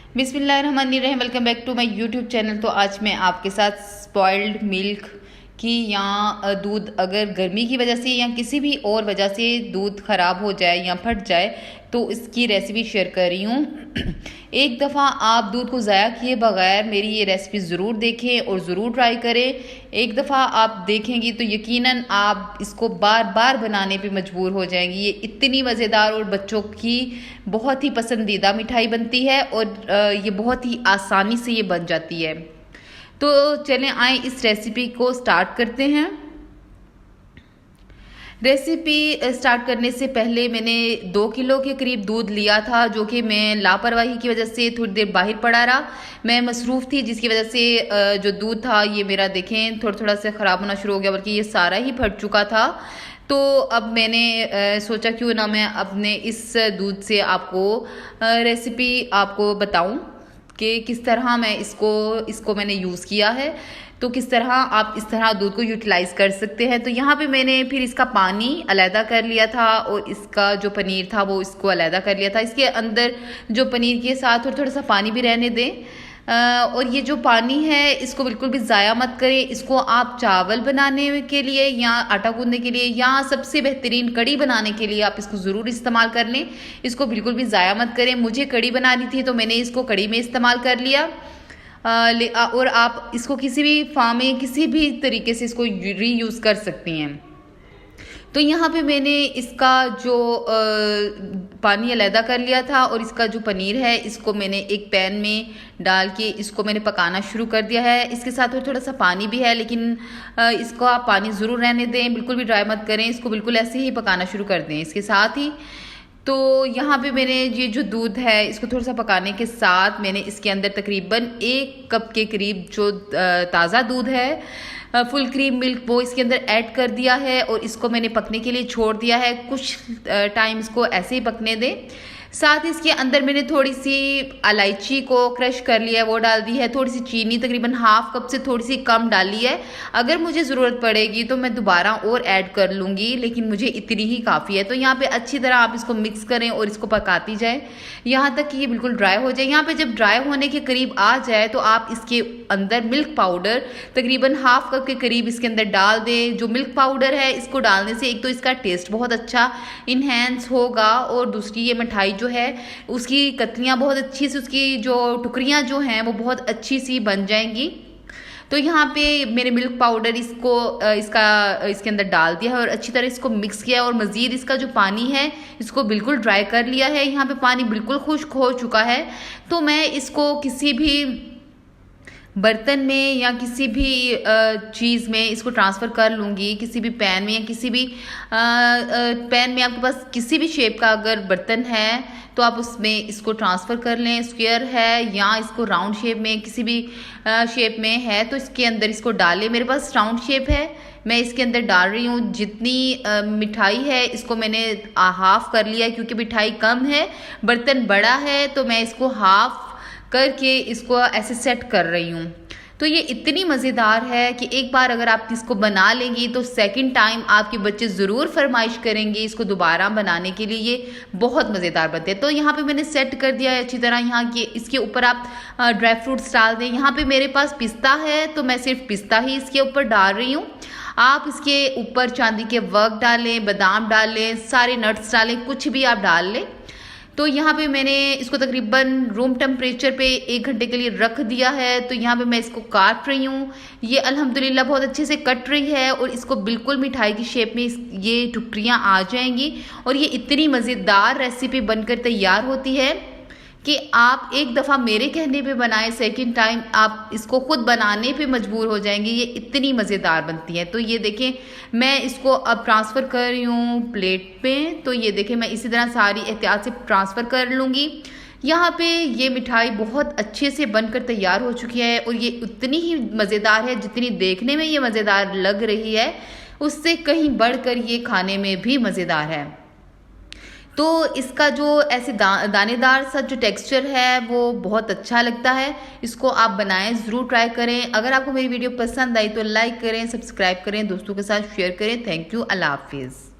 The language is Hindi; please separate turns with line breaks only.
बिस्मिल्लाहिर्रहमानिर्रहीम। Welcome back to my YouTube channel. तो आज मैं आपके साथ स्पॉइल्ड मिल्क की या दूध अगर गर्मी की वजह से या किसी भी और वजह से दूध ख़राब हो जाए या फट जाए तो इसकी रेसिपी शेयर कर रही हूँ। एक दफ़ा आप दूध को ज़ाया किए बगैर मेरी ये रेसिपी ज़रूर देखें और ज़रूर ट्राई करें। एक दफ़ा आप देखेंगी तो यकीनन आप इसको बार बार बनाने पे मजबूर हो जाएंगी। ये इतनी मज़ेदार और बच्चों की बहुत ही पसंदीदा मिठाई बनती है और ये बहुत ही आसानी से ये बन जाती है। तो चलें आए इस रेसिपी को स्टार्ट करते हैं। रेसिपी स्टार्ट करने से पहले मैंने 2 किलो के करीब दूध लिया था, जो कि मैं लापरवाही की वजह से थोड़ी देर बाहर पड़ा रहा। मैं मसरूफ़ थी जिसकी वजह से जो दूध था ये मेरा देखें थोड़ा थोड़ा से ख़राब होना शुरू हो गया, बल्कि ये सारा ही फट चुका था। तो अब मैंने सोचा क्यों ना मैं अपने इस दूध से आपको रेसिपी आपको बताऊं कि किस तरह मैं इसको मैंने यूज़ किया है, तो किस तरह आप इस तरह दूध को यूटिलाइज़ कर सकते हैं। तो यहाँ पे मैंने फिर इसका पानी अलहदा कर लिया था और इसका जो पनीर था वो इसको अलहदा कर लिया था। इसके अंदर जो पनीर के साथ थोड़ा सा पानी भी रहने दें। और ये जो पानी है इसको बिल्कुल भी ज़ाया मत करें। इसको आप चावल बनाने के लिए या आटा गूंदने के लिए या सबसे बेहतरीन कड़ी बनाने के लिए आप इसको ज़रूर इस्तेमाल कर लें। इसको बिल्कुल भी ज़ाया मत करें। मुझे कड़ी बनानी थी तो मैंने इसको कड़ी में इस्तेमाल कर लिया। और आप इसको किसी भी फार्म में किसी भी तरीके से इसको रीयूज़ कर सकती हैं। तो यहाँ पे मैंने इसका जो पानी अलहदा कर लिया था और इसका जो पनीर है इसको मैंने एक पैन में डाल के इसको मैंने पकाना शुरू कर दिया है। इसके साथ थोड़ा सा पानी भी है, लेकिन इसको आप पानी ज़रूर रहने दें, बिल्कुल भी ड्राई मत करें। इसको बिल्कुल ऐसे ही पकाना शुरू कर दें इसके साथ ही। तो यहाँ पे मैंने ये जो दूध है इसको थोड़ा सा पकाने के साथ मैंने इसके अंदर तकरीबन 1 कप के करीब जो ताज़ा दूध है फुल क्रीम मिल्क वो इसके अंदर ऐड कर दिया है और इसको मैंने पकने के लिए छोड़ दिया है। कुछ टाइम इसको ऐसे ही पकने दें। साथ ही इसके अंदर मैंने थोड़ी सी इलायची को क्रश कर लिया है वो डाल दी है। थोड़ी सी चीनी तकरीबन ½ कप से थोड़ी सी कम डाली है। अगर मुझे ज़रूरत पड़ेगी तो मैं दोबारा और ऐड कर लूँगी, लेकिन मुझे इतनी ही काफ़ी है। तो यहाँ पे अच्छी तरह आप इसको मिक्स करें और इसको पकाती जाएं यहाँ तक कि ये बिल्कुल ड्राई हो जाए। यहाँ पे जब ड्राई होने के करीब आ जाए तो आप इसके अंदर मिल्क पाउडर तकरीबन ½ कप के करीब इसके अंदर डाल दें। जो मिल्क पाउडर है इसको डालने से एक तो इसका टेस्ट बहुत अच्छा इन्हेंस होगा और दूसरी ये मिठाई जो है उसकी कतलियाँ बहुत अच्छी से, उसकी जो टुकड़ियाँ जो हैं वो बहुत अच्छी सी बन जाएंगी। तो यहाँ पे मेरे मिल्क पाउडर इसके अंदर डाल दिया है और अच्छी तरह इसको मिक्स किया और मज़ीद इसका जो पानी है इसको बिल्कुल ड्राई कर लिया है। यहाँ पे पानी बिल्कुल खुश्क हो चुका है। तो मैं इसको किसी भी बर्तन में या किसी भी चीज़ में इसको ट्रांसफ़र कर लूँगी, किसी भी पैन में या किसी भी पैन में आपके पास किसी भी शेप का अगर बर्तन है तो आप उसमें इसको ट्रांसफ़र कर लें। स्क्वायर है या इसको राउंड शेप में किसी भी शेप में है तो इसके अंदर इसको डालें। मेरे पास राउंड शेप है, मैं इसके अंदर डाल रही हूँ। जितनी मिठाई है इसको मैंने हाफ़ कर लिया है क्योंकि मिठाई कम है, बर्तन बड़ा है, तो मैं इसको हाफ़ करके इसको ऐसे सेट कर रही हूँ। तो ये इतनी मज़ेदार है कि एक बार अगर आप इसको बना लेंगी तो सेकंड टाइम आपके बच्चे ज़रूर फरमाइश करेंगे इसको दोबारा बनाने के लिए। ये बहुत मज़ेदार बनते हैं। तो यहाँ पे मैंने सेट कर दिया है अच्छी तरह। यहाँ के इसके ऊपर आप ड्राई फ्रूट्स डाल दें। यहाँ पे मेरे पास पिस्ता है तो मैं सिर्फ पिस्ता ही इसके ऊपर डाल रही हूँ। आप इसके ऊपर चांदी के वर्क डालें, बादाम डालें, सारे नट्स डालें, कुछ भी आप डाल लें। तो यहाँ पे मैंने इसको तकरीबन रूम टेम्परेचर पे 1 घंटे के लिए रख दिया है। तो यहाँ पे मैं इसको काट रही हूँ। ये अल्हम्दुलिल्लाह बहुत अच्छे से कट रही है और इसको बिल्कुल मिठाई की शेप में ये टुकड़ियाँ आ जाएंगी और ये इतनी मज़ेदार रेसिपी बनकर तैयार होती है कि आप एक दफ़ा मेरे कहने पे बनाएं, सेकंड टाइम आप इसको खुद बनाने पे मजबूर हो जाएंगे। ये इतनी मज़ेदार बनती है। तो ये देखें मैं इसको अब ट्रांसफ़र कर रही हूँ प्लेट पे। तो ये देखें मैं इसी तरह सारी एहतियात से ट्रांसफ़र कर लूँगी। यहाँ पे ये मिठाई बहुत अच्छे से बनकर तैयार हो चुकी है और ये उतनी ही मज़ेदार है जितनी देखने में ये मज़ेदार लग रही है, उससे कहीं बढ़कर ये खाने में भी मज़ेदार है। तो इसका जो ऐसे दानेदार सा जो टेक्सचर है वो बहुत अच्छा लगता है। इसको आप बनाएं, ज़रूर ट्राई करें। अगर आपको मेरी वीडियो पसंद आई तो लाइक करें, सब्सक्राइब करें, दोस्तों के साथ शेयर करें। Thank you. अल्लाह हाफिज़।